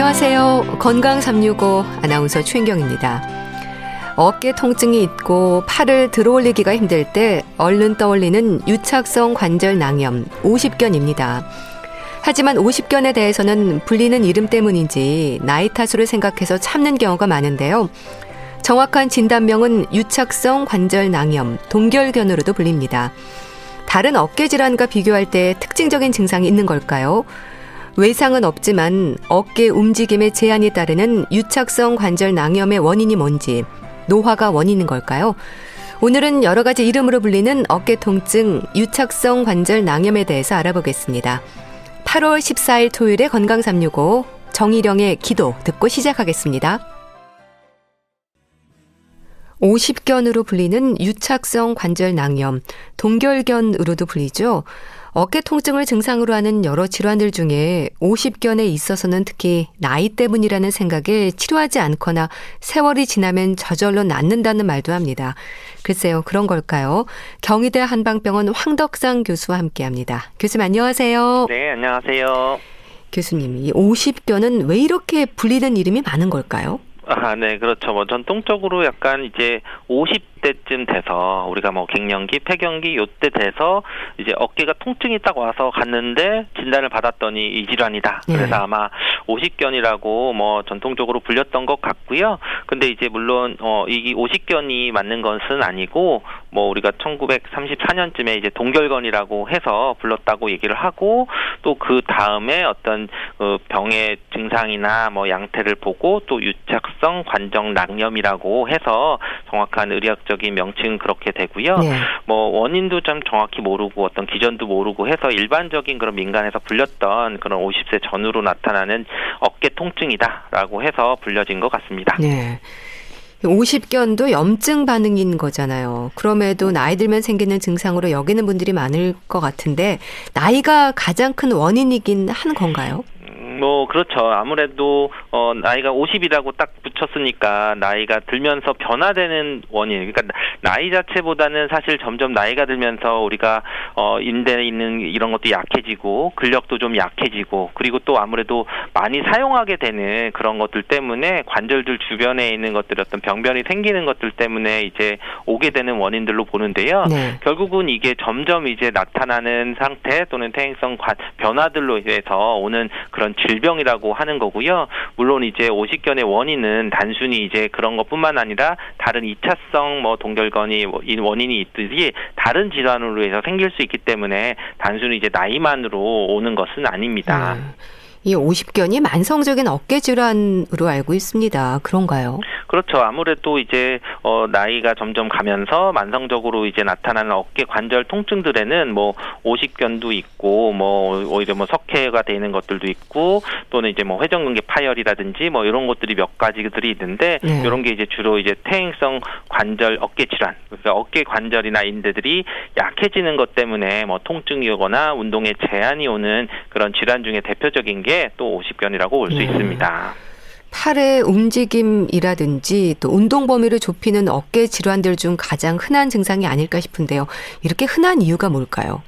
안녕하세요. 건강 365 아나운서 최인경입니다. 어깨 통증이 있고 팔을 들어올리기가 힘들 때 얼른 떠올리는 유착성 관절 낭염, 오십견입니다. 하지만 오십견에 대해서는 불리는 이름 때문인지 나이 탓으로 생각해서 참는 경우가 많은데요. 정확한 진단명은 유착성 관절 낭염, 동결견으로도 불립니다. 다른 어깨 질환과 비교할 때 특징적인 증상이 있는 걸까요? 외상은 없지만 어깨 움직임에 제한이 따르는 유착성 관절 낭염의 원인이 뭔지, 노화가 원인인 걸까요? 오늘은 여러 가지 이름으로 불리는 어깨 통증, 유착성 관절 낭염에 대해서 알아보겠습니다. 8월 14일 토요일에 건강 365 정희령의 기도 듣고 시작하겠습니다. 오십견으로 불리는 유착성 관절 낭염, 동결견으로도 불리죠. 어깨 통증을 증상으로 하는 여러 질환들 중에 오십견에 있어서는 특히 나이 때문이라는 생각에 치료하지 않거나 세월이 지나면 저절로 낫는다는 말도 합니다. 글쎄요, 그런 걸까요? 경희대 한방병원 황덕상 교수와 함께합니다. 교수님 안녕하세요. 네, 안녕하세요. 교수님, 이 오십견은 왜 이렇게 불리는 이름이 많은 걸까요? 네, 그렇죠. 전통적으로 약간 이제 50대쯤 돼서 우리가 갱년기, 폐경기 요때 돼서 이제 어깨가 통증이 딱 와서 갔는데 진단을 받았더니 이 질환이다. 그래서 아마 오십견이라고 전통적으로 불렸던 것 같고요. 근데 이제 물론 이 오십견이 맞는 것은 아니고 우리가 1934년쯤에 이제 동결견이라고 해서 불렀다고 얘기를 하고 또 그 다음에 어떤 병의 증상이나 양태를 보고 또 유착성 관절 낭염이라고 해서 정확한 의학적인 명칭은 그렇게 되고요. 원인도 좀 정확히 모르고 어떤 기전도 모르고 해서 일반적인 그런 민간에서 불렸던 그런 50세 전후로 나타나는 어깨 통증이다라고 해서 불려진 것 같습니다. 네. 오십견도 염증 반응인 거잖아요. 그럼에도 나이 들면 생기는 증상으로 여기는 분들이 많을 것 같은데 나이가 가장 큰 원인이긴 한 건가요? 그렇죠. 아무래도 나이가 50이라고 딱 붙였으니까 나이가 들면서 변화되는 원인. 그러니까 나이 자체보다는 사실 점점 나이가 들면서 우리가 인대에 있는 이런 것도 약해지고 근력도 좀 약해지고 그리고 또 아무래도 많이 사용하게 되는 그런 것들 때문에 관절들 주변에 있는 것들 어떤 병변이 생기는 것들 때문에 이제 오게 되는 원인들로 보는데요. 결국은 이게 점점 이제 나타나는 상태 또는 퇴행성 변화들로 인해서 오는 그런 질병이라고 하는 거고요. 물론 이제 오십견의 원인은 단순히 이제 그런 것뿐만 아니라 다른 2차성 동결견이 원인이 있듯이 다른 질환으로 해서 생길 수 있기 때문에 단순히 이제 나이만으로 오는 것은 아닙니다. 이 오십견이 만성적인 어깨 질환으로 알고 있습니다. 그런가요? 그렇죠. 아무래도 이제 나이가 점점 가면서 만성적으로 이제 나타나는 어깨 관절 통증들에는 오십견도 있고 오히려 석회가 되는 것들도 있고 또는 이제 회전근개 파열이라든지 이런 것들이 몇 가지들이 있는데 이런 게 이제 주로 이제 퇴행성 관절 어깨 질환, 그러니까 어깨 관절이나 인대들이 약해지는 것 때문에 통증이 오거나 운동에 제한이 오는 그런 질환 중에 대표적인 게 또 오십견이라고 볼 수 있습니다. 팔의 움직임이라든지 또 운동 범위를 좁히는 어깨 질환들 중 가장 흔한 증상이 아닐까 싶은데요. 이렇게 흔한 이유가 뭘까요?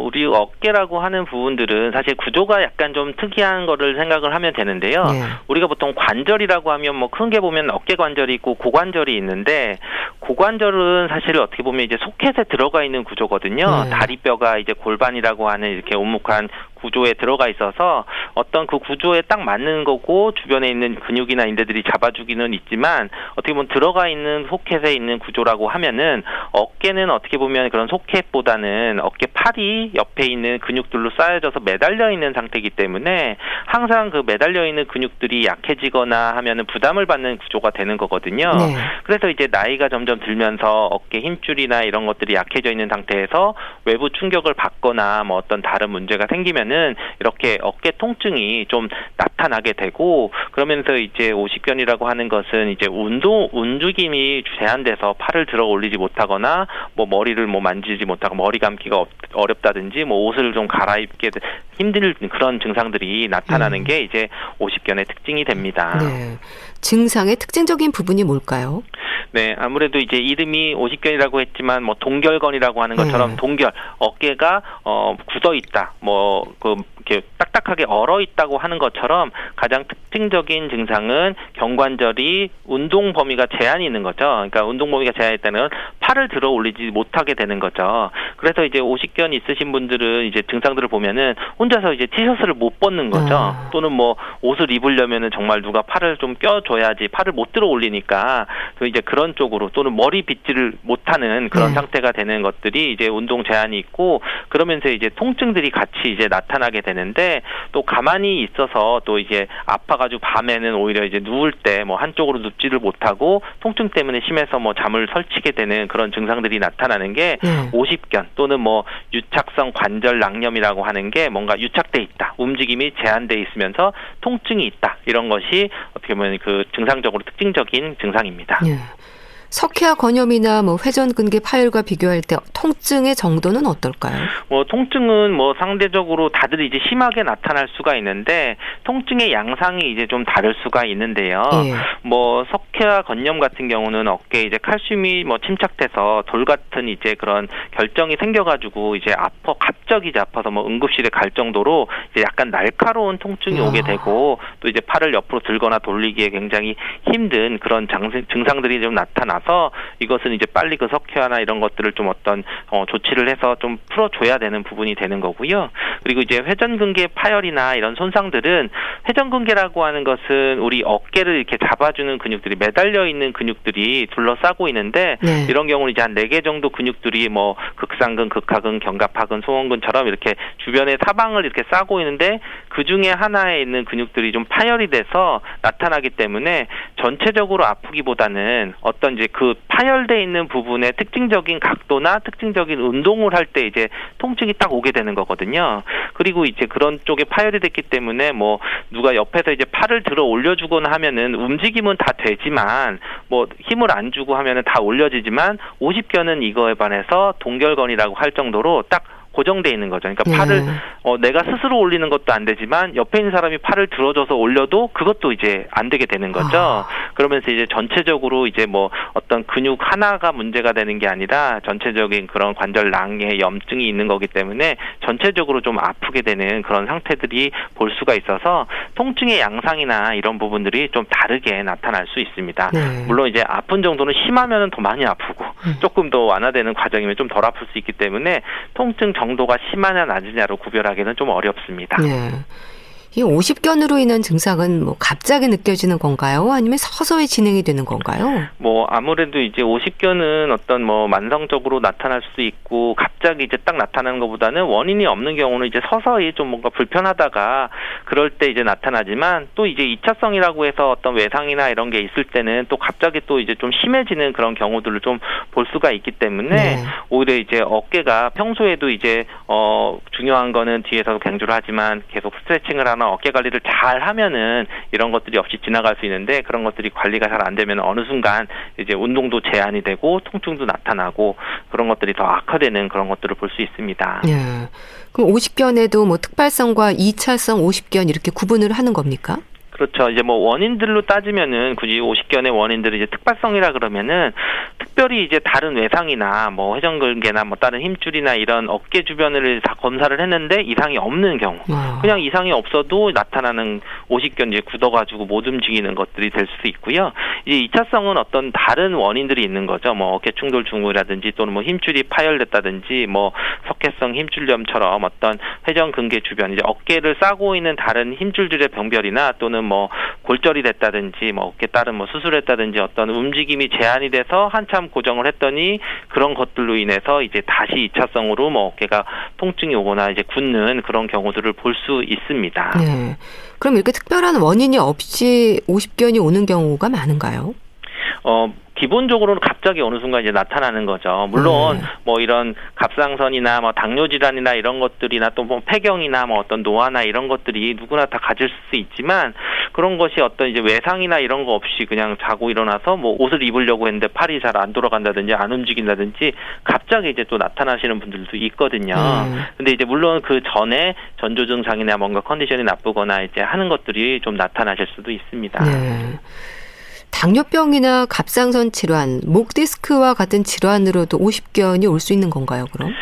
우리 어깨라고 하는 부분들은 사실 구조가 약간 좀 특이한 거를 생각을 하면 되는데요. 우리가 보통 관절이라고 하면 큰 게 보면 어깨 관절이 있고 고관절이 있는데 고관절은 사실 어떻게 보면 이제 소켓에 들어가 있는 구조거든요. 다리뼈가 이제 골반이라고 하는 이렇게 오목한 구조에 들어가 있어서 어떤 그 구조에 딱 맞는 거고 주변에 있는 근육이나 인대들이 잡아주기는 있지만 어떻게 보면 들어가 있는 소켓에 있는 구조라고 하면은 어깨는 어떻게 보면 그런 소켓보다는 어깨 팔이 옆에 있는 근육들로 쌓여져서 매달려 있는 상태이기 때문에 항상 그 매달려 있는 근육들이 약해지거나 하면은 부담을 받는 구조가 되는 거거든요. 그래서 이제 나이가 점점 들면서 어깨 힘줄이나 이런 것들이 약해져 있는 상태에서 외부 충격을 받거나 어떤 다른 문제가 생기면은 이렇게 어깨 통증이 좀 나타나게 되고 그러면서 이제 오십견이라고 하는 것은 이제 움직임이 제한돼서 팔을 들어 올리지 못하거나 머리를 만지지 못하고 머리 감기가 어렵다든지 옷을 좀 갈아입게 힘든 그런 증상들이 나타나는 게 이제 오십견의 특징이 됩니다. 증상의 특징적인 부분이 뭘까요? 네, 아무래도 이제 이름이 오십견이라고 했지만 뭐 동결건이라고 하는 것처럼 동결, 어깨가 굳어 있다, 이렇게 딱딱하게 얼어 있다고 하는 것처럼 가장 특징적인 증상은 경관절이 운동 범위가 제한이 있는 거죠. 그러니까 운동 범위가 제한이 있다는 팔을 들어 올리지 못하게 되는 거죠. 그래서 이제 오십견 있으신 분들은 이제 증상들을 보면은 혼자서 이제 티셔츠를 못 벗는 거죠. 또는 뭐 옷을 입으려면은 정말 누가 팔을 좀 껴줘야지 팔을 못 들어 올리니까 이제 그런 쪽으로 또는 머리 빗질을 못하는 그런 상태가 되는 것들이 이제 운동 제한이 있고 그러면서 이제 통증들이 같이 이제 나타나게 되는데 또 가만히 있어서 또 이제 아파가지고 밤에는 오히려 이제 누울 때 뭐 한쪽으로 눕지를 못하고 통증 때문에 심해서 뭐 잠을 설치게 되는 그런 증상들이 나타나는 게 오십견 또는 뭐 유착성 관절 낭염이라고 하는 게 뭔가 유착돼 있다, 움직임이 제한돼 있으면서 통증이 있다 이런 것이 어떻게 보면 그 증상적으로 특징적인 증상입니다. 석회화 건염이나 뭐 회전근개 파열과 비교할 때 통증의 정도는 어떨까요? 통증은 상대적으로 다들 이제 심하게 나타날 수가 있는데 통증의 양상이 이제 좀 다를 수가 있는데요. 석회화 건염 같은 경우는 어깨에 이제 칼슘이 침착돼서 돌 같은 이제 그런 결정이 생겨가지고 이제 갑자기 이제 아파서 응급실에 갈 정도로 이제 약간 날카로운 통증이 오게 되고 또 이제 팔을 옆으로 들거나 돌리기에 굉장히 힘든 그런 증상들이 좀 나타나서 이것은 이제 빨리 그 석회화나 이런 것들을 좀 조치를 해서 좀 풀어줘야 되는 부분이 되는 거고요. 그리고 이제 회전근개 파열이나 이런 손상들은 회전근개라고 하는 것은 우리 어깨를 이렇게 잡아주는 근육들이 매달려 있는 근육들이 둘러싸고 있는데 이런 경우는 이제 한 4개 정도 근육들이 극상근, 극하근, 견갑하근, 소원근처럼 이렇게 주변에 사방을 이렇게 싸고 있는데 그 중에 하나에 있는 근육들이 좀 파열이 돼서 나타나기 때문에 전체적으로 아프기보다는 어떤 이제 그 파열돼 있는 부분의 특징적인 각도나 특징적인 운동을 할 때 이제 통증이 딱 오게 되는 거거든요. 그리고 이제 그런 쪽에 파열이 됐기 때문에 누가 옆에서 이제 팔을 들어 올려주거나 하면은 움직임은 다 되지만 힘을 안 주고 하면은 다 올려지지만 오십견은 이거에 반해서 동결건이라고 할 정도로 딱 고정돼 있는 거죠. 그러니까 팔을 내가 스스로 올리는 것도 안 되지만 옆에 있는 사람이 팔을 들어줘서 올려도 그것도 이제 안 되게 되는 거죠. 그러면서 이제 전체적으로 이제 어떤 근육 하나가 문제가 되는 게 아니라 전체적인 그런 관절낭에 염증이 있는 거기 때문에 전체적으로 좀 아프게 되는 그런 상태들이 볼 수가 있어서 통증의 양상이나 이런 부분들이 좀 다르게 나타날 수 있습니다. 물론 이제 아픈 정도는 심하면은 더 많이 아프고 조금 더 완화되는 과정이면 좀 덜 아플 수 있기 때문에 통증 정도가 심하냐 낮으냐로 구별하기는 좀 어렵습니다. 이 오십견으로 인한 증상은 갑자기 느껴지는 건가요? 아니면 서서히 진행이 되는 건가요? 아무래도 이제 오십견은 어떤 만성적으로 나타날 수 있고 갑자기 이제 딱 나타나는 것보다는 원인이 없는 경우는 이제 서서히 좀 뭔가 불편하다가 그럴 때 이제 나타나지만 또 이제 2차성이라고 해서 어떤 외상이나 이런 게 있을 때는 또 갑자기 또 이제 좀 심해지는 그런 경우들을 좀 볼 수가 있기 때문에 오히려 이제 어깨가 평소에도 이제 중요한 거는 뒤에서 강조를 하지만 계속 스트레칭을 하나 어깨 관리를 잘 하면은 이런 것들이 없이 지나갈 수 있는데 그런 것들이 관리가 잘 안 되면 어느 순간 이제 운동도 제한이 되고 통증도 나타나고 그런 것들이 더 악화되는 그런 것들을 볼 수 있습니다. 그럼 오십견에도 특발성과 2차성 오십견 이렇게 구분을 하는 겁니까? 그렇죠. 이제 원인들로 따지면은 굳이 오십견의 원인들을 이제 특발성이라 그러면은 특별히 이제 다른 외상이나 회전근개나 다른 힘줄이나 이런 어깨 주변을 다 검사를 했는데 이상이 없는 경우, 그냥 이상이 없어도 나타나는 오십견 이제 굳어가지고 못 움직이는 것들이 될 수 있고요. 이제 2차성은 어떤 다른 원인들이 있는 거죠. 어깨 충돌 증후라든지 또는 힘줄이 파열됐다든지 석회성 힘줄염처럼 어떤 회전근개 주변 이제 어깨를 싸고 있는 다른 힘줄들의 병별이나 또는 골절이 됐다든지 어깨 따른 수술했다든지 어떤 움직임이 제한이 돼서 한참 고정을 했더니 그런 것들로 인해서 이제 다시 2차성으로 어깨가 통증이 오거나 이제 굳는 그런 경우들을 볼 수 있습니다. 그럼 이렇게 특별한 원인이 없이 오십견이 오는 경우가 많은가요? 기본적으로는 갑자기 어느 순간 이제 나타나는 거죠. 물론 이런 갑상선이나 당뇨 질환이나 이런 것들이나 또 폐경이나 어떤 노화나 이런 것들이 누구나 다 가질 수 있지만 그런 것이 어떤 이제 외상이나 이런 거 없이 그냥 자고 일어나서 옷을 입으려고 했는데 팔이 잘 안 돌아간다든지 안 움직인다든지 갑자기 이제 또 나타나시는 분들도 있거든요. 근데 이제 물론 그 전에 전조 증상이나 뭔가 컨디션이 나쁘거나 이제 하는 것들이 좀 나타나실 수도 있습니다. 당뇨병이나 갑상선 질환, 목 디스크와 같은 질환으로도 오십견이 올 수 있는 건가요, 그럼?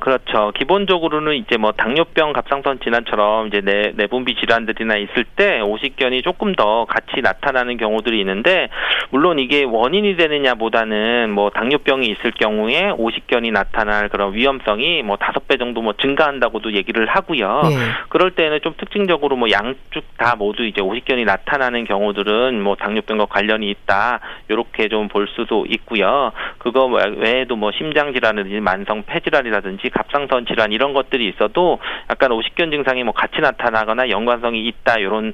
그렇죠. 기본적으로는 이제 뭐 당뇨병, 갑상선 질환처럼 이제 내분비 질환들이나 있을 때 오십견이 조금 더 같이 나타나는 경우들이 있는데, 물론 이게 원인이 되느냐보다는 뭐 당뇨병이 있을 경우에 오십견이 나타날 그런 위험성이 뭐 5배 정도 뭐 증가한다고도 얘기를 하고요. 네. 그럴 때는 좀 특징적으로 뭐 양쪽 다 모두 이제 오십견이 나타나는 경우들은 뭐 당뇨병과 관련이 있다, 이렇게 좀 볼 수도 있고요. 그거 외에도 뭐 심장 질환이라든지 만성 폐질환이라든지 갑상선 질환 이런 것들이 있어도 약간 오십견 증상이 뭐 같이 나타나거나 연관성이 있다, 이런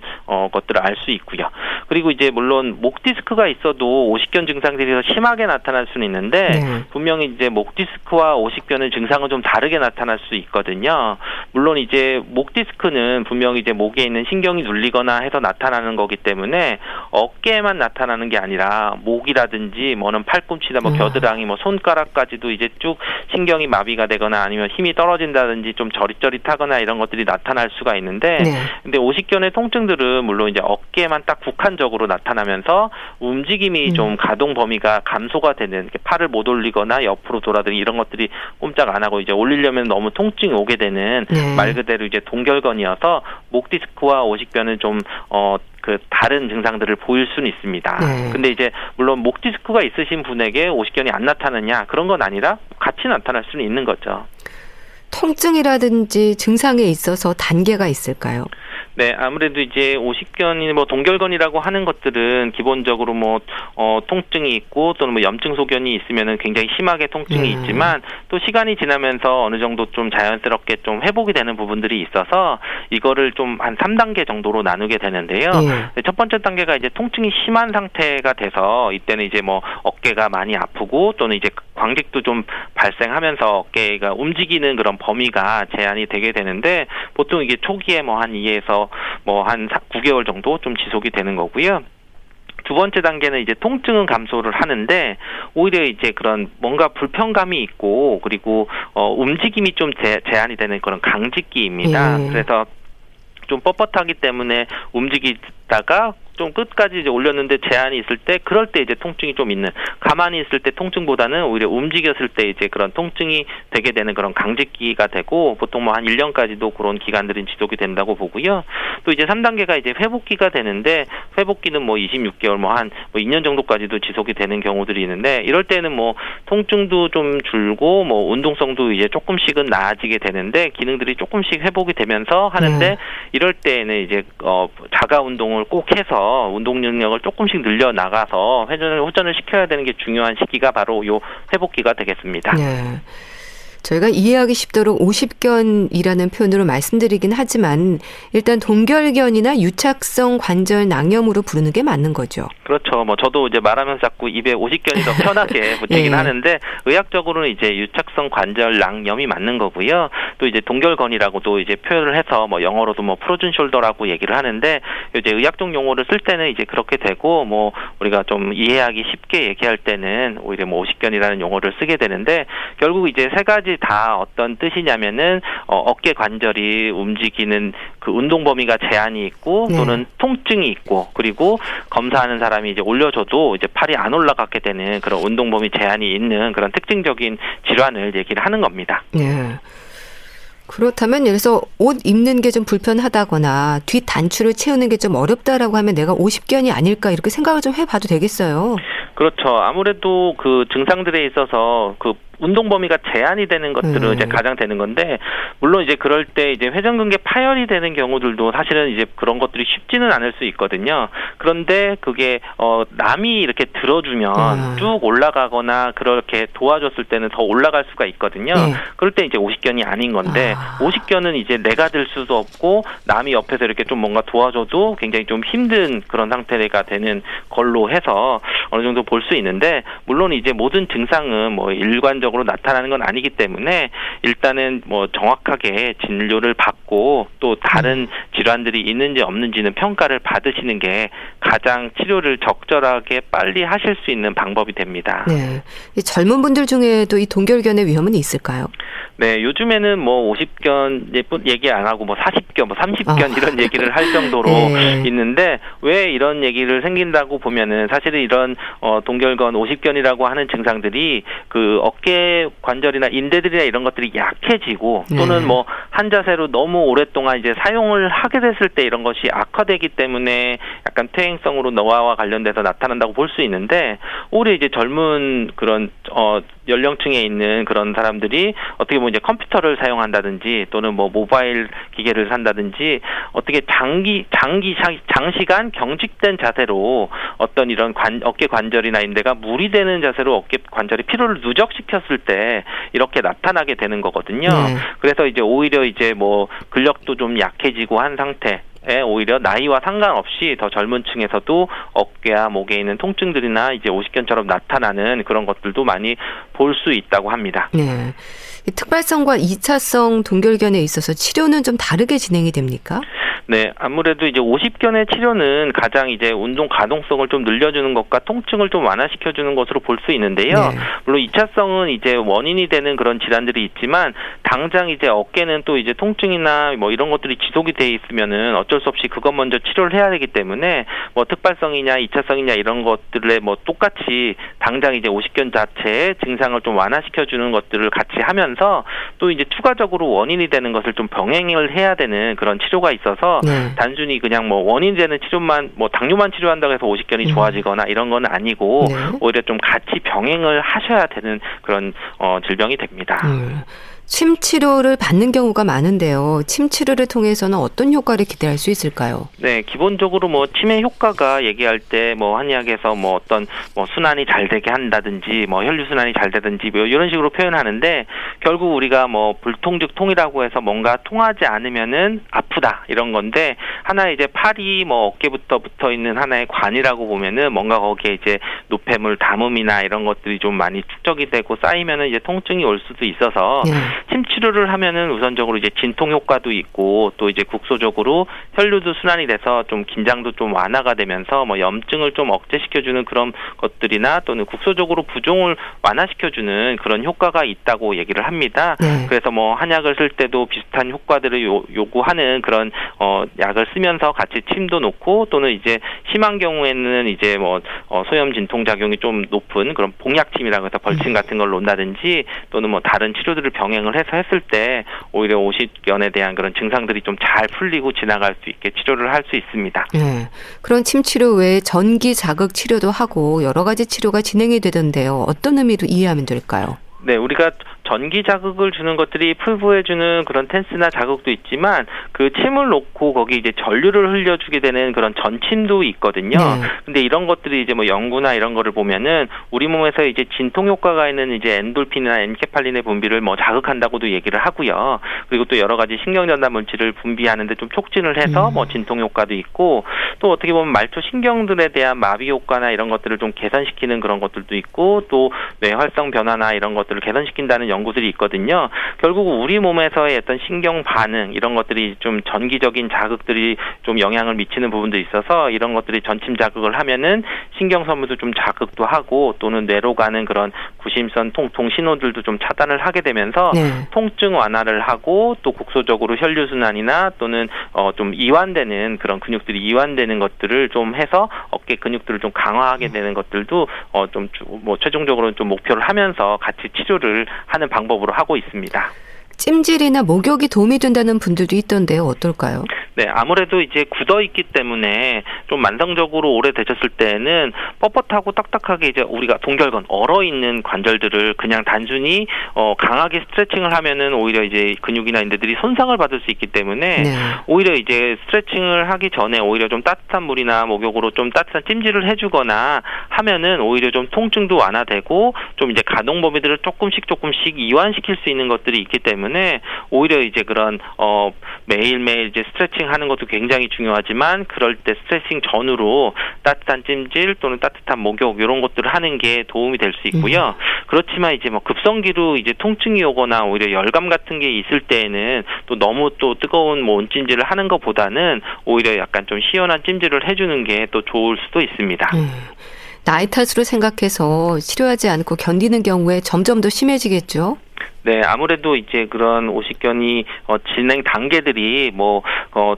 것들을 알 수 있고요. 그리고 이제 물론 목 디스크가 있어도 오십견 증상들이 더 심하게 나타날 수는 있는데, 분명히 이제 목 디스크와 오십견은 증상은 좀 다르게 나타날 수 있거든요. 물론 이제 목 디스크는 분명히 이제 목에 있는 신경이 눌리거나 해서 나타나는 거기 때문에 어깨에만 나타나는 게 아니라 목이라든지 뭐는 팔꿈치나 뭐 겨드랑이, 뭐 손가락까지도 이제 쭉 신경이 마비가 되거나 아니면 힘이 떨어진다든지 좀 저릿저릿하거나 이런 것들이 나타날 수가 있는데, 근데 오십견의 통증들은 물론 이제 어깨에만 딱 국한적으로 나타나면서 움직임이 좀 가동 범위가 감소가 되는, 팔을 못 올리거나 옆으로 돌아다니는 이런 것들이 꼼짝 안 하고 이제 올리려면 너무 통증이 오게 되는 말 그대로 이제 동결건이어서 목 디스크와 오십견은 좀 다른 증상들을 보일 수는 있습니다. 근데 이제 물론 목 디스크가 있으신 분에게 오십견이 안 나타나냐, 그런 건 아니라 같이 나타날 수는 있는 거죠. 통증이라든지 증상에 있어서 단계가 있을까요? 네, 아무래도 이제 오십견이 뭐 동결건이라고 하는 것들은 기본적으로 뭐 통증이 있고 또는 뭐 염증 소견이 있으면은 굉장히 심하게 통증이 있지만, 또 시간이 지나면서 어느 정도 좀 자연스럽게 좀 회복이 되는 부분들이 있어서 이거를 좀 한 3단계 정도로 나누게 되는데요. 첫 번째 단계가 이제 통증이 심한 상태가 돼서 이때는 이제 뭐 어깨가 많이 아프고 또는 이제 광직도 좀 발생하면서 어깨가 움직이는 그런 범위가 제한이 되게 되는데, 보통 이게 초기에 뭐 한 2에서 뭐 한 9개월 정도 좀 지속이 되는 거고요. 두 번째 단계는 이제 통증은 감소를 하는데 오히려 이제 그런 뭔가 불편감이 있고, 그리고 움직임이 좀 제한이 되는 그런 강직기입니다. 그래서 좀 뻣뻣하기 때문에 움직이다가 좀 끝까지 이제 올렸는데 제한이 있을 때, 그럴 때 이제 통증이 좀 있는, 가만히 있을 때 통증보다는 오히려 움직였을 때 이제 그런 통증이 되게 되는 그런 강직기가 되고, 보통 뭐 한 1년까지도 그런 기간들이 지속이 된다고 보고요. 또 이제 3단계가 이제 회복기가 되는데, 회복기는 뭐 26개월 뭐 한 2년 정도까지도 지속이 되는 경우들이 있는데, 이럴 때는 뭐 통증도 좀 줄고 뭐 운동성도 이제 조금씩은 나아지게 되는데 기능들이 조금씩 회복이 되면서 하는데, 이럴 때는 이제 자가 운동을 꼭 해서 운동 능력을 조금씩 늘려 나가서 회전을 시켜야 되는 게 중요한 시기가 바로 요 회복기가 되겠습니다. 저희가 이해하기 쉽도록 오십견이라는 표현으로 말씀드리긴 하지만 일단 동결견이나 유착성 관절 낭염으로 부르는 게 맞는 거죠. 그렇죠. 뭐 저도 이제 말하면서 자꾸 입에 오십견이 더 편하게 붙이긴 하는데, 의학적으로는 이제 유착성 관절 낭염이 맞는 거고요. 또 이제 동결건이라고도 이제 표현을 해서 뭐 영어로도 뭐 프로즌 숄더라고 얘기를 하는데, 이제 의학적 용어를 쓸 때는 이제 그렇게 되고, 뭐 우리가 좀 이해하기 쉽게 얘기할 때는 오히려 뭐 오십견이라는 용어를 쓰게 되는데, 결국 이제 세 가지 다 어떤 뜻이냐면은 어깨 관절이 움직이는 그 운동 범위가 제한이 있고 또는 통증이 있고, 그리고 검사하는 사람이 이제 올려줘도 이제 팔이 안 올라가게 되는 그런 운동 범위 제한이 있는 그런 특징적인 질환을 얘기를 하는 겁니다. 그렇다면 예를 들어서 옷 입는 게 좀 불편하다거나 뒷 단추를 채우는 게 좀 어렵다라고 하면 내가 오십견이 아닐까, 이렇게 생각을 좀 해봐도 되겠어요. 그렇죠. 아무래도 그 증상들에 있어서 그 운동 범위가 제한이 되는 것들은 이제 가장 되는 건데, 물론 이제 그럴 때 이제 회전근개 파열이 되는 경우들도 사실은 이제 그런 것들이 쉽지는 않을 수 있거든요. 그런데 그게 남이 이렇게 들어주면 쭉 올라가거나 그렇게 도와줬을 때는 더 올라갈 수가 있거든요. 그럴 때 이제 오십견이 아닌 건데, 오십견은 이제 내가 들 수도 없고 남이 옆에서 이렇게 좀 뭔가 도와줘도 굉장히 좀 힘든 그런 상태가 되는 걸로 해서 어느 정도 볼 수 있는데, 물론 이제 모든 증상은 뭐 일관적으로 나타나는 건 아니기 때문에 일단은 뭐 정확하게 진료를 받고 또 다른 질환들이 있는지 없는지는 평가를 받으시는 게 가장 치료를 적절하게 빨리 하실 수 있는 방법이 됩니다. 네. 이 젊은 분들 중에도 이 동결견의 위험은 있을까요? 네, 요즘에는 뭐 50견 얘기 안 하고 뭐 40견, 뭐 30견 이런 얘기를 할 정도로 네. 있는데, 왜 이런 얘기를 생긴다고 보면은 사실은 이런 동결건 50견이라고 하는 증상들이 그 어깨 관절이나 인대들이나 이런 것들이 약해지고 또는 뭐 한 자세로 너무 오랫동안 이제 사용을 하게 됐을 때 이런 것이 악화되기 때문에 약간 퇴행성으로 노화와 관련돼서 나타난다고 볼 수 있는데, 오히려 이제 젊은 그런 연령층에 있는 그런 사람들이 어떻게 보면 이제 컴퓨터를 사용한다든지 또는 뭐 모바일 기계를 산다든지 어떻게 장시간 경직된 자세로 어떤 이런 어깨 관절이나 인대가 무리되는 자세로 어깨 관절이 피로를 누적시켰을 때 이렇게 나타나게 되는 거거든요. 그래서 이제 오히려 이제 뭐 근력도 좀 약해지고 한 상태, 오히려 나이와 상관없이 더 젊은 층에서도 어깨와 목에 있는 통증들이나 이제 50견처럼 나타나는 그런 것들도 많이 볼 수 있다고 합니다. 네. 특발성과 2차성 동결견에 있어서 치료는 좀 다르게 진행이 됩니까? 네, 아무래도 이제 50견의 치료는 가장 이제 운동 가동성을 좀 늘려주는 것과 통증을 좀 완화시켜주는 것으로 볼 수 있는데요. 물론 2차성은 이제 원인이 되는 그런 질환들이 있지만, 당장 이제 어깨는 또 이제 통증이나 뭐 이런 것들이 지속이 돼 있으면은 어쩔 수 없이 그것 먼저 치료를 해야 되기 때문에 뭐 특발성이냐 2차성이냐 이런 것들에 뭐 똑같이 당장 이제 50견 자체의 증상을 좀 완화시켜주는 것들을 같이 하면서 또 이제 추가적으로 원인이 되는 것을 좀 병행을 해야 되는 그런 치료가 있어서 단순히 그냥 뭐 원인 되는 치료만, 뭐 당뇨만 치료한다고 해서 50견이 좋아지거나 이런 건 아니고 오히려 좀 같이 병행을 하셔야 되는 그런 질병이 됩니다. 침 치료를 받는 경우가 많은데요. 침 치료를 통해서는 어떤 효과를 기대할 수 있을까요? 네, 기본적으로 뭐 침의 효과가 얘기할 때 뭐 한의학에서 뭐 어떤 뭐 순환이 잘 되게 한다든지 뭐 혈류 순환이 잘 되든지 뭐 이런 식으로 표현하는데, 결국 우리가 뭐 불통즉 통이라고 해서 뭔가 통하지 않으면은 아프다 이런 건데, 하나의 이제 팔이 뭐 어깨부터 붙어 있는 하나의 관이라고 보면은 뭔가 거기에 이제 노폐물, 담음이나 이런 것들이 좀 많이 축적이 되고 쌓이면은 이제 통증이 올 수도 있어서 침 치료를 하면은 우선적으로 이제 진통 효과도 있고 또 이제 국소적으로 혈류도 순환이 돼서 좀 긴장도 좀 완화가 되면서 뭐 염증을 좀 억제시켜주는 그런 것들이나 또는 국소적으로 부종을 완화시켜주는 그런 효과가 있다고 얘기를 합니다. 그래서 뭐 한약을 쓸 때도 비슷한 효과들을 요구하는 그런 약을 쓰면서 같이 침도 놓고, 또는 이제 심한 경우에는 이제 뭐 소염 진통 작용이 좀 높은 그런 복약침이라고 해서 벌침 같은 걸 놓는다든지 또는 뭐 다른 치료들을 병행을 해서 했을 때 오히려 50견에 대한 그런 증상들이 좀 잘 풀리고 지나갈 수 있게 치료를 할 수 있습니다. 그런 침 치료 외에 전기 자극 치료도 하고 여러 가지 치료가 진행이 되던데요. 어떤 의미로 이해하면 될까요? 네, 우리가 전기 자극을 주는 것들이 피부에 주는 그런 텐스나 자극도 있지만, 그 침을 놓고 거기 이제 전류를 흘려주게 되는 그런 전침도 있거든요. 근데 이런 것들이 이제 뭐 연구나 이런 거를 보면은 우리 몸에서 이제 진통 효과가 있는 이제 엔돌핀이나 엔케팔린의 분비를 뭐 자극한다고도 얘기를 하고요. 그리고 또 여러 가지 신경전달 물질을 분비하는데 좀 촉진을 해서 뭐 진통 효과도 있고, 또 어떻게 보면 말초 신경들에 대한 마비 효과나 이런 것들을 좀 개선시키는 그런 것들도 있고, 또 뇌활성 변화나 이런 것들을 개선시킨다는 연구들이 있거든요. 결국 우리 몸에서의 어떤 신경 반응 이런 것들이 좀 전기적인 자극들이 좀 영향을 미치는 부분도 있어서, 이런 것들이 전침 자극을 하면은 신경섬유도 좀 자극도 하고 또는 뇌로 가는 그런 구심선 통통 신호들도 좀 차단을 하게 되면서 통증 완화를 하고, 또 국소적으로 혈류 순환이나 또는 좀 이완되는 그런 근육들이 이완되는 것들을 좀 해서 어깨 근육들을 좀 강화하게 되는 것들도 좀 뭐 최종적으로 좀 목표를 하면서 같이 치료를 하는 방법으로 하고 있습니다. 찜질이나 목욕이 도움이 된다는 분들도 있던데요. 어떨까요? 네, 아무래도 이제 굳어 있기 때문에 좀 만성적으로 오래 되셨을 때는 뻣뻣하고 딱딱하게 이제 우리가 동결건 얼어 있는 관절들을 그냥 단순히 강하게 스트레칭을 하면은 오히려 이제 근육이나 인대들이 손상을 받을 수 있기 때문에 오히려 이제 스트레칭을 하기 전에 오히려 좀 따뜻한 물이나 목욕으로 좀 따뜻한 찜질을 해주거나 하면은 오히려 좀 통증도 완화되고 좀 이제 가동 범위들을 조금씩 이완시킬 수 있는 것들이 있기 때문에 때문에 오히려 이제 그런 매일매일 이제 스트레칭 하는 것도 굉장히 중요하지만 그럴 때 스트레칭 전후로 따뜻한 찜질 또는 따뜻한 목욕 이런 것들을 하는 게 도움이 될 수 있고요. 그렇지만 이제 뭐 급성기로 이제 통증이 오거나 오히려 열감 같은 게 있을 때에는 또 너무 또 뜨거운 뭐 온찜질을 하는 것보다는 오히려 약간 좀 시원한 찜질을 해주는 게 또 좋을 수도 있습니다. 나이 탓으로 생각해서 치료하지 않고 견디는 경우에 점점 더 심해지겠죠? 네, 아무래도 이제 그런 오십견이 진행 단계들이 뭐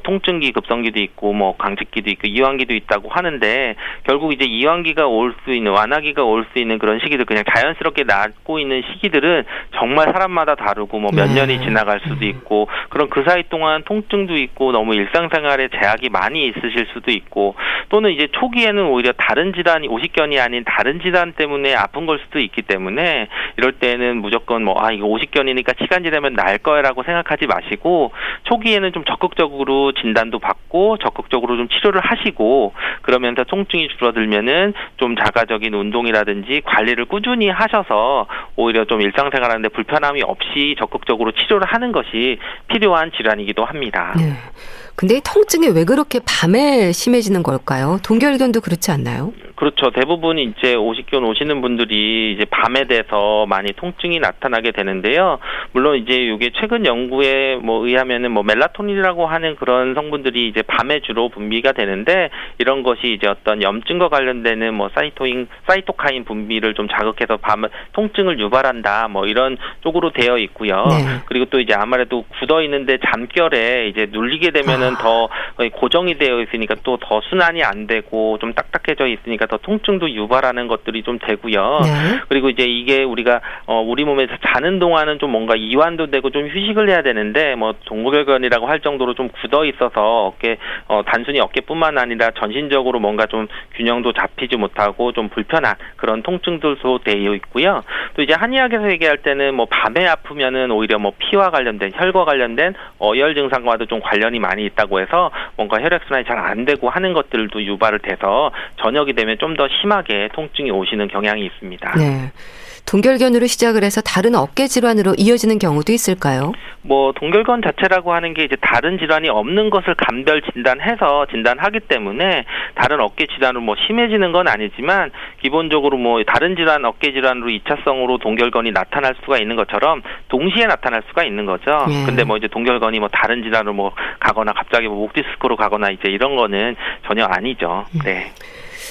통증기, 급성기도 있고 뭐 강직기도 있고 이완기도 있다고 하는데 결국 이제 이완기가 올 수 있는 완화기가 올 수 있는 그런 시기들 그냥 자연스럽게 낫고 있는 시기들은 정말 사람마다 다르고 뭐 몇 년이 지나갈 수도 있고 그런 그 사이 동안 통증도 있고 너무 일상생활에 제약이 많이 있으실 수도 있고 또는 이제 초기에는 오히려 다른 질환이 오십견이 아닌 다른 질환 때문에 아픈 걸 수도 있기 때문에 이럴 때는 무조건 뭐 이거 오십견이니까 시간 지나면 나을 거야라고 생각하지 마시고 초기에는 좀 적극적으로 진단도 받고 적극적으로 좀 치료를 하시고 그러면서 통증이 줄어들면은 좀 자가적인 운동이라든지 관리를 꾸준히 하셔서 오히려 좀 일상생활하는데 불편함이 없이 적극적으로 치료를 하는 것이 필요한 질환이기도 합니다. 네. 근데 이 통증이 왜 그렇게 밤에 심해지는 걸까요? 동결견도 그렇지 않나요? 그렇죠. 대부분 이제 오십견 오시는 분들이 이제 밤에 돼서 많이 통증이 나타나게 되는데요. 물론 이제 이게 최근 연구에 뭐 의하면은 뭐 멜라토닌이라고 하는 그런 성분들이 이제 밤에 주로 분비가 되는데 이런 것이 이제 어떤 염증과 관련되는 뭐 사이토카인 분비를 좀 자극해서 밤 통증을 유발한다. 뭐 이런 쪽으로 되어 있고요. 네. 그리고 또 이제 아무래도 굳어 있는데 잠결에 이제 눌리게 되면은 더 고정이 되어 있으니까 또 더 순환이 안 되고 좀 딱딱해져 있으니까 더 통증도 유발하는 것들이 좀 되고요. 네. 그리고 이제 이게 우리가 우리 몸에서 자는 동안은 좀 뭔가 이완도 되고 좀 휴식을 해야 되는데 뭐 동결견이라고 할 정도로 좀 굳어 있어서 어깨 단순히 어깨뿐만 아니라 전신적으로 뭔가 좀 균형도 잡히지 못하고 좀 불편한 그런 통증들도 되어 있고요. 또 이제 한의학에서 얘기할 때는 뭐 밤에 아프면은 오히려 뭐 피와 관련된 혈과 관련된 어혈 증상과도 좀 관련이 많이 있다고 해서 뭔가 혈액순환이 잘 안 되고 하는 것들도 유발을 돼서 저녁이 되면 좀 더 심하게 통증이 오시는 경향이 있습니다. 네. 동결견으로 시작을 해서 다른 어깨 질환으로 이어지는 경우도 있을까요? 뭐 동결견 자체라고 하는 게 이제 다른 질환이 없는 것을 감별 진단해서 진단하기 때문에 다른 어깨 질환으로 뭐 심해지는 건 아니지만 기본적으로 뭐 다른 질환 어깨 질환으로 2차성으로 동결견이 나타날 수가 있는 것처럼 동시에 나타날 수가 있는 거죠. 근데 뭐 이제 동결견이 뭐 다른 질환으로 뭐 가거나 갑자기 뭐 목 디스크로 가거나 이제 이런 거는 전혀 아니죠. 네.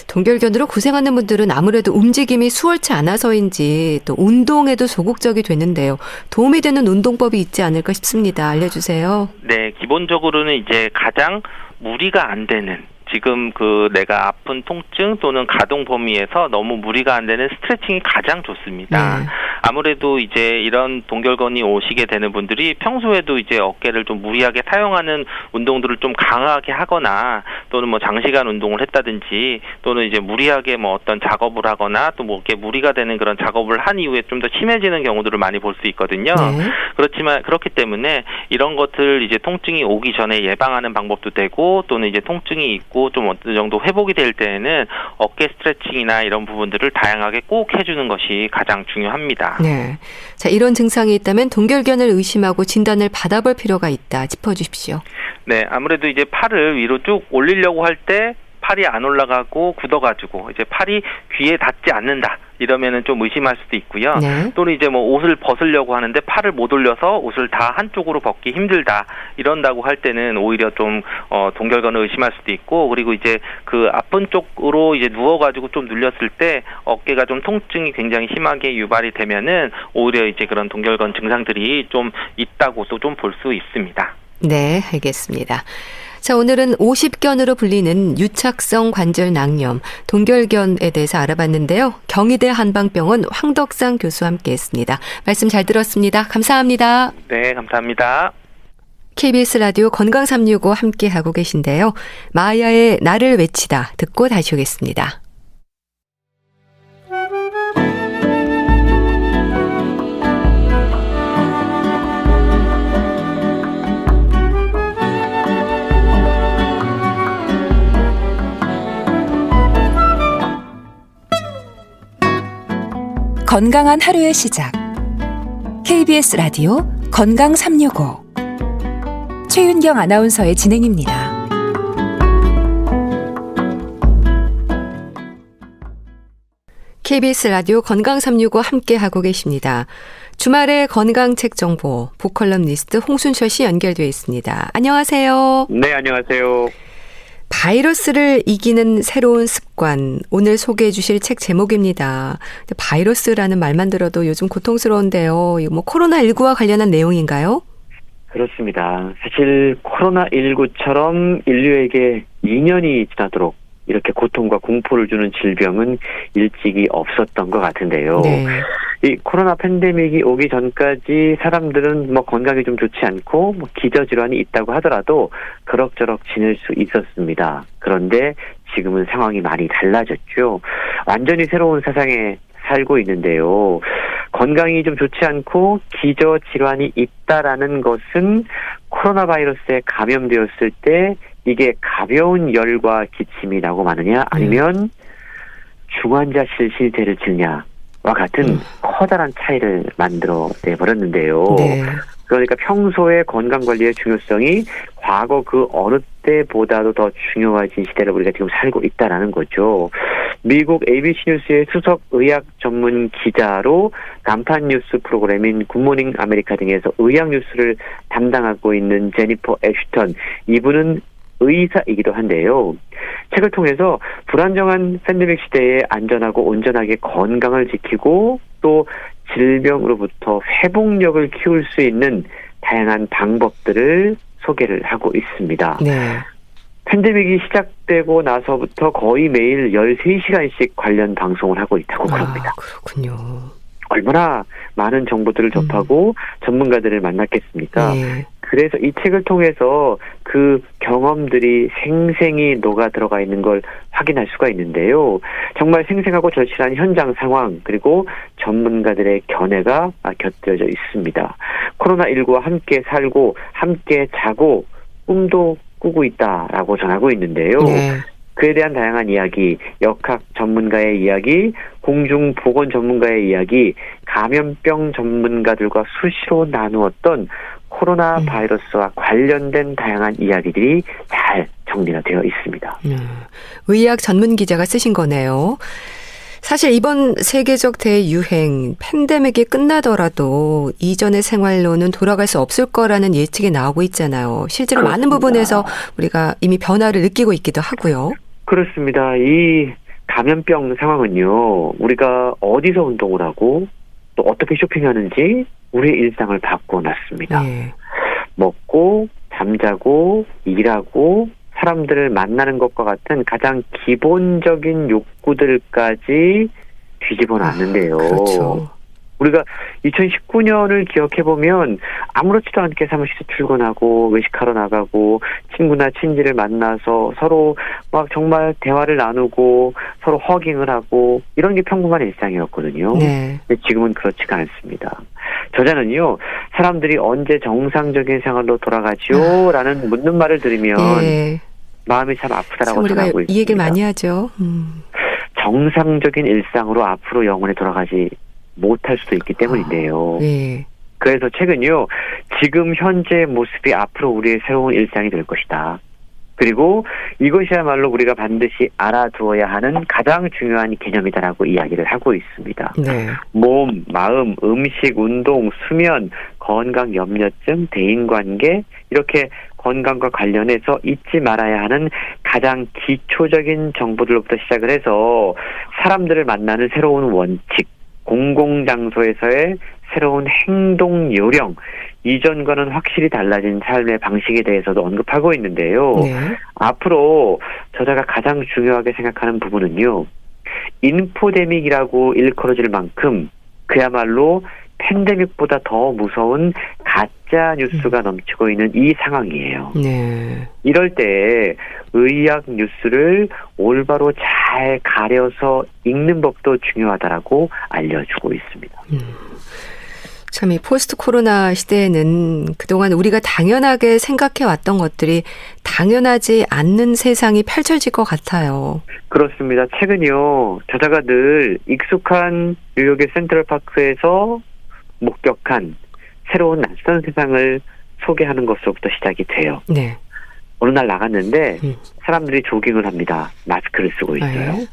동결견으로 고생하는 분들은 아무래도 움직임이 수월치 않아서인지 또 운동에도 소극적이 되는데요. 도움이 되는 운동법이 있지 않을까 싶습니다. 알려주세요. 네, 기본적으로는 이제 가장 무리가 안 되는 지금 내가 아픈 통증 또는 가동 범위에서 너무 무리가 안 되는 스트레칭이 가장 좋습니다. 네. 아무래도 이제 이런 동결건이 오시게 되는 분들이 평소에도 이제 어깨를 좀 무리하게 사용하는 운동들을 좀 강하게 하거나 또는 뭐 장시간 운동을 했다든지 또는 이제 무리하게 뭐 어떤 작업을 하거나 또 뭐 이렇게 무리가 되는 그런 작업을 한 이후에 좀 더 심해지는 경우들을 많이 볼 수 있거든요. 네. 그렇지만 그렇기 때문에 이런 것들 이제 통증이 오기 전에 예방하는 방법도 되고 또는 이제 통증이 있고 좀 어느 정도 회복이 될 때에는 어깨 스트레칭이나 이런 부분들을 다양하게 꼭 해주는 것이 가장 중요합니다. 네. 자, 이런 증상이 있다면 동결견을 의심하고 진단을 받아볼 필요가 있다. 짚어주십시오. 네, 아무래도 이제 팔을 위로 쭉 올리려고 할 때 팔이 안 올라가고 굳어가지고 이제 팔이 귀에 닿지 않는다. 이러면은 좀 의심할 수도 있고요. 네. 또는 이제 뭐 옷을 벗으려고 하는데 팔을 못 올려서 옷을 다 한쪽으로 벗기 힘들다. 이런다고 할 때는 오히려 좀 동결견을 의심할 수도 있고 그리고 이제 그 아픈 쪽으로 이제 누워가지고 좀 눌렸을 때 어깨가 좀 통증이 굉장히 심하게 유발이 되면은 오히려 이제 그런 동결견 증상들이 좀 있다고 또 좀 볼 수 있습니다. 네, 알겠습니다. 자, 오늘은 오십견으로 불리는 유착성 관절 낭염, 동결견에 대해서 알아봤는데요. 경희대 한방병원 황덕상 교수와 함께했습니다. 말씀 잘 들었습니다. 감사합니다. 네, 감사합니다. KBS 라디오 건강365 함께하고 계신데요. 마야의 나를 외치다 듣고 다시 오겠습니다. 건강한 하루의 시작. KBS 라디오 건강 365 최윤경 아나운서의 진행입니다. KBS 라디오 건강 365 함께하고 계십니다. 주말의 건강책 정보 북컬럼니스트 홍순철 씨 연결되어 있습니다. 안녕하세요. 네, 안녕하세요. 바이러스를 이기는 새로운 습관, 오늘 소개해 주실 책 제목입니다. 바이러스라는 말만 들어도 요즘 고통스러운데요. 이거 뭐 코로나19와 관련한 내용인가요? 그렇습니다. 사실 코로나19처럼 인류에게 2년이 지나도록 이렇게 고통과 공포를 주는 질병은 일찍이 없었던 것 같은데요. 네. 이 코로나 팬데믹이 오기 전까지 사람들은 뭐 건강이 좀 좋지 않고 뭐 기저질환이 있다고 하더라도 그럭저럭 지낼 수 있었습니다. 그런데 지금은 상황이 많이 달라졌죠. 완전히 새로운 세상에 살고 있는데요. 건강이 좀 좋지 않고 기저질환이 있다라는 것은 코로나 바이러스에 감염되었을 때 이게 가벼운 열과 기침이 나고 마느냐 아니면 중환자 실시대를 치느냐와 같은 커다란 차이를 만들어 내버렸는데요. 네. 그러니까 평소의 건강관리의 중요성이 과거 그 어느 때보다도 더 중요해진 시대를 우리가 지금 살고 있다는 거죠. 미국 ABC 뉴스의 수석 의학 전문 기자로 간판 뉴스 프로그램인 굿모닝 아메리카 등에서 의학 뉴스를 담당하고 있는 제니퍼 애슈턴, 이분은 의사이기도 한데요. 책을 통해서 불안정한 팬데믹 시대에 안전하고 온전하게 건강을 지키고 또 질병으로부터 회복력을 키울 수 있는 다양한 방법들을 소개를 하고 있습니다. 네. 팬데믹이 시작되고 나서부터 거의 매일 13시간씩 관련 방송을 하고 있다고 그럽니다. 그렇군요. 얼마나 많은 정보들을 접하고 전문가들을 만났겠습니까? 네. 그래서 이 책을 통해서 그 경험들이 생생히 녹아 들어가 있는 걸 확인할 수가 있는데요. 정말 생생하고 절실한 현장 상황 그리고 전문가들의 견해가 곁들여져 있습니다. 코로나19와 함께 살고 함께 자고 꿈도 꾸고 있다라고 전하고 있는데요. 네. 그에 대한 다양한 이야기, 역학 전문가의 이야기, 공중보건 전문가의 이야기, 감염병 전문가들과 수시로 나누었던 코로나 바이러스와 관련된 다양한 이야기들이 잘 정리가 되어 있습니다. 의학 전문 기자가 쓰신 거네요. 사실 이번 세계적 대유행, 팬데믹이 끝나더라도 이전의 생활로는 돌아갈 수 없을 거라는 예측이 나오고 있잖아요. 실제로 그렇습니다. 많은 부분에서 우리가 이미 변화를 느끼고 있기도 하고요. 그렇습니다. 이 감염병 상황은요, 우리가 어디서 운동을 하고 또 어떻게 쇼핑하는지 우리의 일상을 바꿔놨습니다. 네. 먹고 잠자고 일하고 사람들을 만나는 것과 같은 가장 기본적인 욕구들까지 뒤집어 놨는데요. 그렇죠. 우리가 2019년을 기억해보면 아무렇지도 않게 사무실에 출근하고 외식하러 나가고 친구나 친지를 만나서 서로 막 정말 대화를 나누고 서로 허깅을 하고 이런 게 평범한 일상이었거든요. 네. 근데 지금은 그렇지가 않습니다. 저자는요, 사람들이 언제 정상적인 생활로 돌아가죠? 라는 묻는 말을 들으면 네. 마음이 참 아프다라고 우리가 전하고 있습니다. 이 얘기를 많이 하죠. 정상적인 일상으로 앞으로 영원히 돌아가지 못할 수도 있기 때문인데요. 네. 그래서 책은요, 지금 현재의 모습이 앞으로 우리의 새로운 일상이 될 것이다. 그리고 이것이야말로 우리가 반드시 알아두어야 하는 가장 중요한 개념이다라고 이야기를 하고 있습니다. 네. 몸, 마음, 음식, 운동, 수면, 건강, 염려증, 대인관계 이렇게 건강과 관련해서 잊지 말아야 하는 가장 기초적인 정보들로부터 시작을 해서 사람들을 만나는 새로운 원칙, 공공장소에서의 새로운 행동 요령, 이전과는 확실히 달라진 삶의 방식에 대해서도 언급하고 있는데요. 네. 앞으로 저자가 가장 중요하게 생각하는 부분은요, 인포데믹이라고 일컬어질 만큼 그야말로 팬데믹보다 더 무서운 가짜 뉴스가 넘치고 있는 이 상황이에요. 네. 이럴 때 의학 뉴스를 올바로 잘 가려서 읽는 법도 중요하다라고 알려주고 있습니다. 참 이 포스트 코로나 시대에는 그동안 우리가 당연하게 생각해 왔던 것들이 당연하지 않는 세상이 펼쳐질 것 같아요. 그렇습니다. 최근요, 저자가 늘 익숙한 뉴욕의 센트럴파크에서 목격한 새로운 낯선 세상을 소개하는 것으로부터 시작이 돼요. 네. 어느 날 나갔는데 사람들이 조깅을 합니다. 마스크를 쓰고 있어요. 네.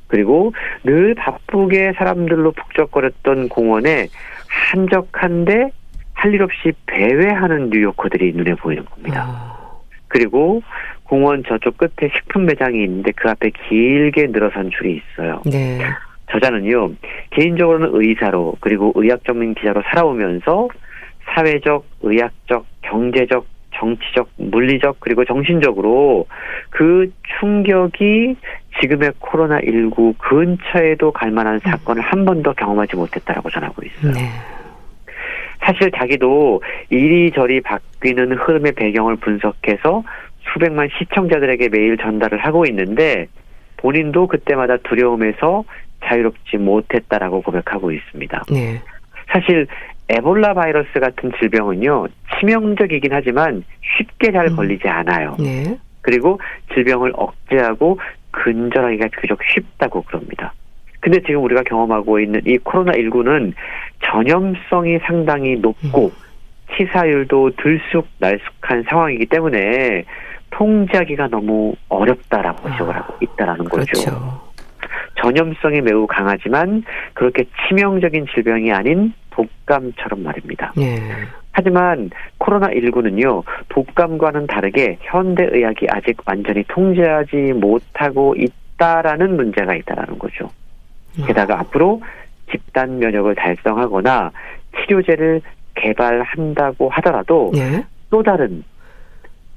그리고 늘 바쁘게 사람들로 북적거렸던 공원에 한적한데 할 일 없이 배회하는 뉴요커들이 눈에 보이는 겁니다. 그리고 공원 저쪽 끝에 식품 매장이 있는데 그 앞에 길게 늘어선 줄이 있어요. 네. 저자는요, 개인적으로는 의사로 그리고 의학 전문 기자로 살아오면서 사회적, 의학적, 경제적, 정치적, 물리적 그리고 정신적으로 그 충격이 지금의 코로나19 근처에도 갈 만한 사건을 한 번도 경험하지 못했다라고 전하고 있어요. 네. 사실 자기도 이리저리 바뀌는 흐름의 배경을 분석해서 수백만 시청자들에게 매일 전달을 하고 있는데 본인도 그때마다 두려움에서 자유롭지 못했다라고 고백하고 있습니다. 네. 사실 에볼라 바이러스 같은 질병은요, 치명적이긴 하지만 쉽게 잘 걸리지 않아요. 네. 그리고 질병을 억제하고 근절하기가 비교적 쉽다고 그럽니다. 근데 지금 우리가 경험하고 있는 이 코로나19는 전염성이 상당히 높고 치사율도 들쑥날쑥한 상황이기 때문에 통제하기가 너무 어렵다라고 지적을 하고 있다라는 거죠. 그렇죠. 전염성이 매우 강하지만 그렇게 치명적인 질병이 아닌 독감처럼 말입니다. 네. 하지만 코로나19는요, 독감과는 다르게 현대의학이 아직 완전히 통제하지 못하고 있다라는 문제가 있다라는 거죠. 게다가 앞으로 집단 면역을 달성하거나 치료제를 개발한다고 하더라도 네. 또 다른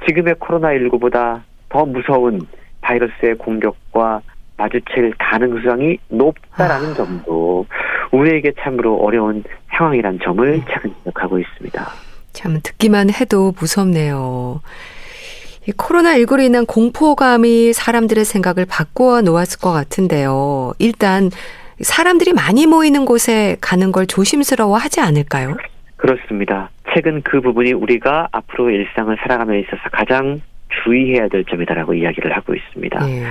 지금의 코로나19보다 더 무서운 바이러스의 공격과 마주칠 가능성이 높다라는 점도 우리에게 참으로 어려운 상황이라는 점을 최근 지적하고 있습니다. 참 듣기만 해도 무섭네요. 이 코로나19로 인한 공포감이 사람들의 생각을 바꾸어 놓았을 것 같은데요. 일단 사람들이 많이 모이는 곳에 가는 걸 조심스러워 하지 않을까요? 그렇습니다. 최근 그 부분이 우리가 앞으로 일상을 살아감에 있어서 가장 주의해야 될 점이다라고 이야기를 하고 있습니다. 네.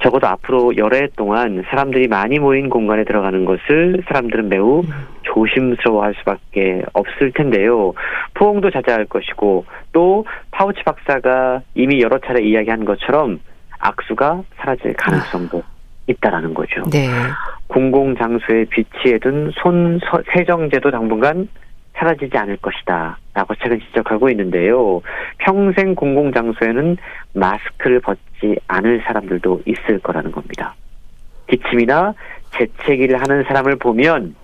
적어도 앞으로 여러 해 동안 사람들이 많이 모인 공간에 들어가는 것을 사람들은 매우 조심스러워할 수밖에 없을 텐데요. 포옹도 자제할 것이고 또 파우치 박사가 이미 여러 차례 이야기한 것처럼 악수가 사라질 가능성도 있다라는 거죠. 네. 공공장소에 비치해둔 손 세정제도 당분간 사라지지 않을 것이다 라고 최근 지적하고 있는데요. 평생 공공장소에는 마스크를 벗지 않을 사람들도 있을 거라는 겁니다. 기침이나 재채기를 하는 사람을 보면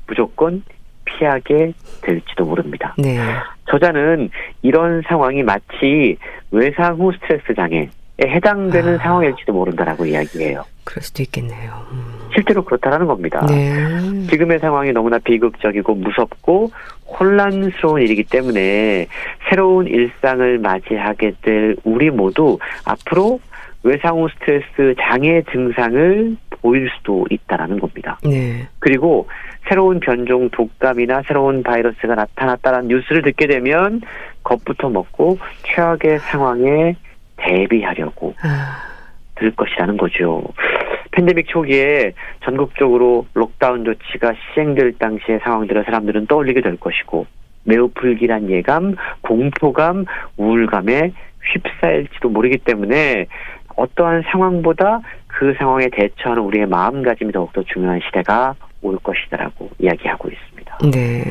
무조건 피하게 될지도 모릅니다. 네. 저자는 이런 상황이 마치 외상 후 스트레스 장애에 해당되는 상황일지도 모른다라고 이야기해요. 그럴 수도 있겠네요. 실제로 그렇다라는 겁니다. 네. 지금의 상황이 너무나 비극적이고 무섭고 혼란스러운 일이기 때문에 새로운 일상을 맞이하게 될 우리 모두 앞으로 외상 후 스트레스 장애 증상을 보일 수도 있다라는 겁니다. 네. 그리고 새로운 변종 독감이나 새로운 바이러스가 나타났다는 뉴스를 듣게 되면 겁부터 먹고 최악의 상황에 대비하려고 들 것이라는 거죠. 팬데믹 초기에 전국적으로 록다운 조치가 시행될 당시의 상황들을 사람들은 떠올리게 될 것이고 매우 불길한 예감, 공포감, 우울감에 휩싸일지도 모르기 때문에 어떠한 상황보다 그 상황에 대처하는 우리의 마음가짐이 더욱더 중요한 시대가 올 것이다라고 이야기하고 있습니다. 네.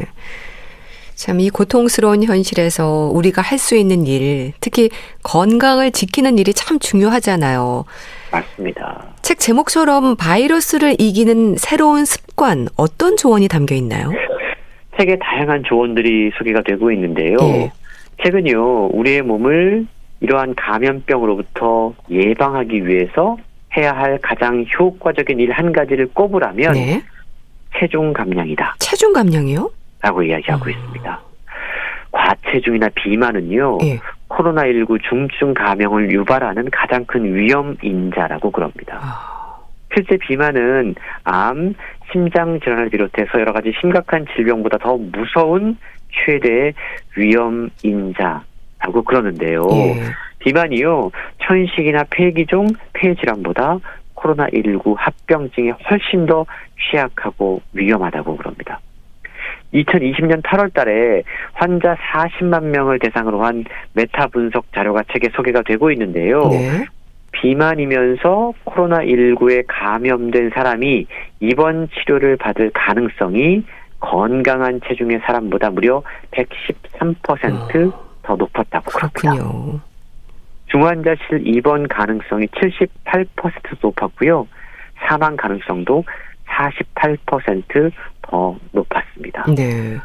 참 이 고통스러운 현실에서 우리가 할 수 있는 일, 특히 건강을 지키는 일이 참 중요하잖아요. 맞습니다. 책 제목처럼 바이러스를 이기는 새로운 습관, 어떤 조언이 담겨 있나요? 책에 다양한 조언들이 소개가 되고 있는데요. 네. 책은요, 우리의 몸을 이러한 감염병으로부터 예방하기 위해서 해야 할 가장 효과적인 일 한 가지를 꼽으라면 네. 체중 감량이다. 체중 감량이요? 라고 이야기하고 있습니다. 과체중이나 비만은요. 네. 코로나19 중증 감염을 유발하는 가장 큰 위험 인자라고 그럽니다. 실제 비만은 암, 심장 질환을 비롯해서 여러 가지 심각한 질병보다 더 무서운 최대의 위험 인자라고 그러는데요. 예. 비만이요. 천식이나 폐기종, 폐질환보다 코로나19 합병증에 훨씬 더 취약하고 위험하다고 그럽니다. 2020년 8월 달에 환자 40만 명을 대상으로 한 메타 분석 자료가 책에 소개가 되고 있는데요. 네. 비만이면서 코로나19에 감염된 사람이 입원 치료를 받을 가능성이 건강한 체중의 사람보다 무려 113% 더 높았다고 합니다. 그렇군요. 중환자실 입원 가능성이 78% 높았고요. 사망 가능성도 48% 더 높았습니다. 네.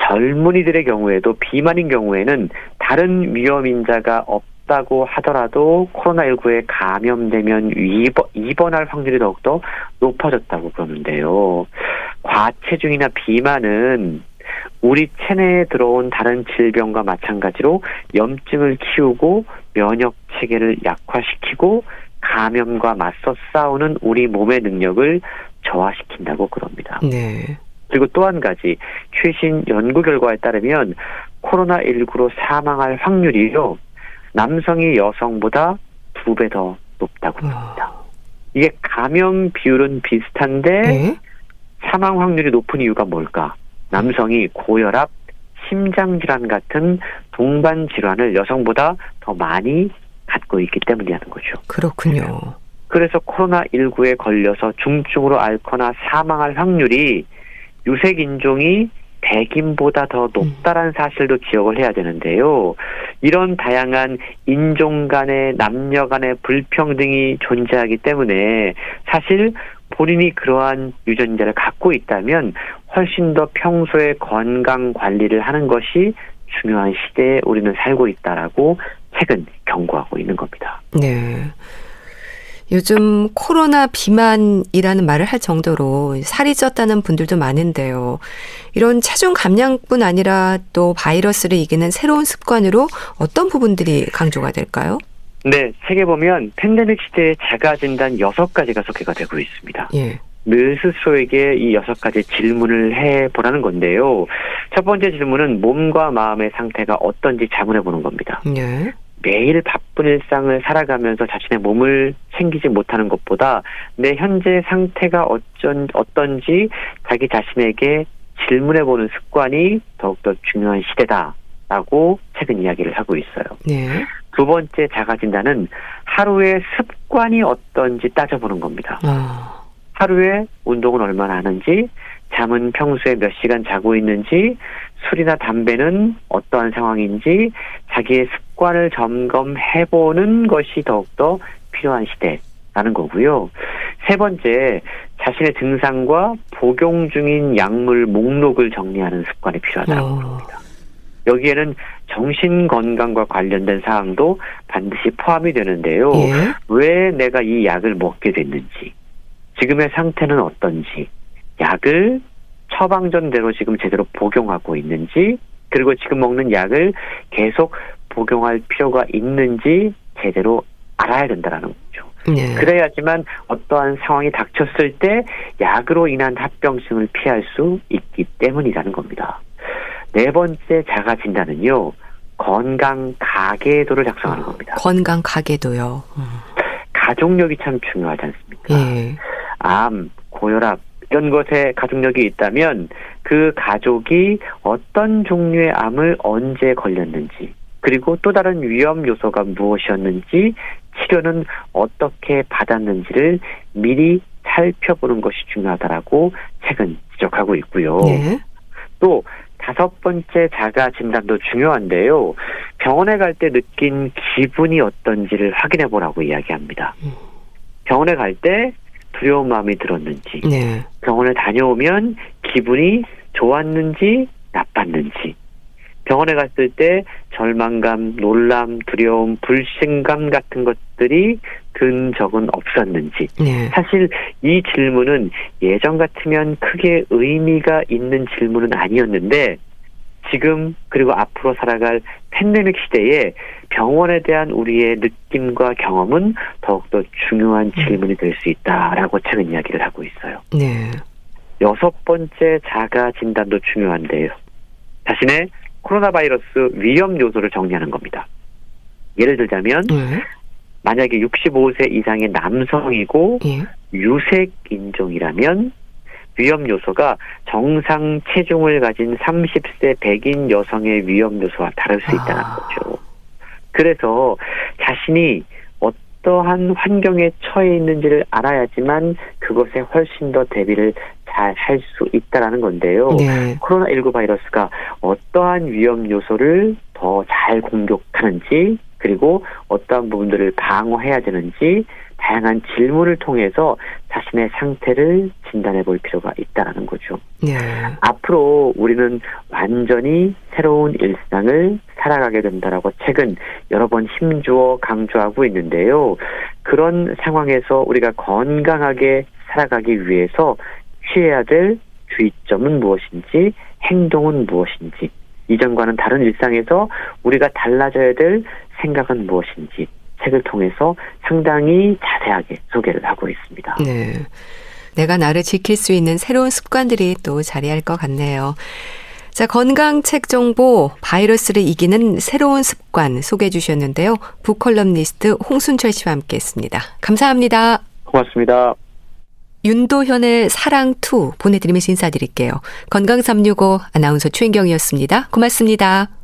젊은이들의 경우에도 비만인 경우에는 다른 위험 인자가 없다고 하더라도 코로나19에 감염되면 입원할 확률이 더욱더 높아졌다고 그러는데요. 과체중이나 비만은 우리 체내에 들어온 다른 질병과 마찬가지로 염증을 키우고 면역 체계를 약화시키고 감염과 맞서 싸우는 우리 몸의 능력을 저하시킨다고 그럽니다. 네. 그리고 또 한 가지 최신 연구 결과에 따르면 코로나19로 사망할 확률이요. 남성이 여성보다 2배 더 높다고 합니다. 이게 감염 비율은 비슷한데 네? 사망 확률이 높은 이유가 뭘까? 남성이 고혈압, 심장질환 같은 동반 질환을 여성보다 더 많이 갖고 있기 때문이라는 거죠. 그렇군요. 그래서 코로나19에 걸려서 중증으로 앓거나 사망할 확률이 유색인종이 백인보다 더 높다라는 사실도 기억을 해야 되는데요. 이런 다양한 인종 간의 남녀 간의 불평등이 존재하기 때문에 사실 본인이 그러한 유전자를 갖고 있다면 훨씬 더 평소에 건강 관리를 하는 것이 중요한 시대에 우리는 살고 있다라고 책은 경고하고 있는 겁니다. 네. 요즘 코로나 비만이라는 말을 할 정도로 살이 쪘다는 분들도 많은데요. 이런 체중 감량뿐 아니라 또 바이러스를 이기는 새로운 습관으로 어떤 부분들이 강조가 될까요? 네, 책에 보면 팬데믹 시대의 자가진단 6가지가 소개가 되고 있습니다. 예. 늘 스스로에게 이 6가지 질문을 해보라는 건데요. 첫 번째 질문은 몸과 마음의 상태가 어떤지 자문해보는 겁니다. 예. 매일 바쁜 일상을 살아가면서 자신의 몸을 챙기지 못하는 것보다 내 현재 상태가 어떤지 자기 자신에게 질문해보는 습관이 더욱더 중요한 시대다라고 책은 이야기를 하고 있어요. 네. 두 번째 자가진단은 하루의 습관이 어떤지 따져보는 겁니다. 하루에 운동은 얼마나 하는지, 잠은 평소에 몇 시간 자고 있는지, 술이나 담배는 어떠한 상황인지 자기의 습관을 점검해보는 것이 더욱더 필요한 시대라는 거고요. 세 번째, 자신의 증상과 복용 중인 약물 목록을 정리하는 습관이 필요하다고 합니다. 여기에는 정신건강과 관련된 사항도 반드시 포함이 되는데요. 예. 왜 내가 이 약을 먹게 됐는지, 지금의 상태는 어떤지, 약을 처방전대로 지금 제대로 복용하고 있는지, 그리고 지금 먹는 약을 계속 복용할 필요가 있는지 제대로 알아야 된다는 거죠. 네. 그래야지만 어떠한 상황이 닥쳤을 때 약으로 인한 합병증을 피할 수 있기 때문이라는 겁니다. 네 번째 자가진단은요, 건강 가계도를 작성하는 겁니다. 건강 가계도요. 가족력이 참 중요하지 않습니까? 예. 암, 고혈압 이런 것에 가족력이 있다면 그 가족이 어떤 종류의 암을 언제 걸렸는지, 그리고 또 다른 위험 요소가 무엇이었는지, 치료는 어떻게 받았는지를 미리 살펴보는 것이 중요하다라고 책은 지적하고 있고요. 네. 또 다섯 번째 자가 진단도 중요한데요. 병원에 갈 때 느낀 기분이 어떤지를 확인해 보라고 이야기합니다. 병원에 갈 때 두려운 마음이 들었는지, 네. 병원에 다녀오면 기분이 좋았는지 나빴는지, 병원에 갔을 때 절망감, 놀람, 두려움, 불신감 같은 것들이 든 적은 없었는지. 네. 사실 이 질문은 예전 같으면 크게 의미가 있는 질문은 아니었는데 지금 그리고 앞으로 살아갈 팬데믹 시대에 병원에 대한 우리의 느낌과 경험은 더욱더 중요한 질문이 될 수 있다라고 책은 이야기를 하고 있어요. 네. 여섯 번째 자가 진단도 중요한데요. 자신의 코로나 바이러스 위험 요소를 정리하는 겁니다. 예를 들자면 만약에 65세 이상의 남성이고 예. 유색 인종이라면 위험 요소가 정상 체중을 가진 30세 백인 여성의 위험 요소와 다를 수 있다는 거죠. 그래서 자신이 어떠한 환경에 처해 있는지를 알아야지만 그것에 훨씬 더 대비를 잘 할 수 있다라는 건데요. 네. 코로나19 바이러스가 어떠한 위험 요소를 더 잘 공격하는지, 그리고 어떠한 부분들을 방어해야 되는지 다양한 질문을 통해서 자신의 상태를 진단해 볼 필요가 있다는 거죠. 네. 앞으로 우리는 완전히 새로운 일상을 살아가게 된다라고 최근 여러 번 힘주어 강조하고 있는데요. 그런 상황에서 우리가 건강하게 살아가기 위해서 취해야 될 주의점은 무엇인지, 행동은 무엇인지, 이전과는 다른 일상에서 우리가 달라져야 될 생각은 무엇인지 책을 통해서 상당히 자세하게 소개를 하고 있습니다. 네. 내가 나를 지킬 수 있는 새로운 습관들이 또 자리할 것 같네요. 자, 건강책 정보, 바이러스를 이기는 새로운 습관 소개해 주셨는데요. 북컬럼니스트 홍순철 씨와 함께했습니다. 감사합니다. 고맙습니다. 윤도현의 사랑2 보내드리면서 인사드릴게요. 건강365 아나운서 최인경이었습니다. 고맙습니다.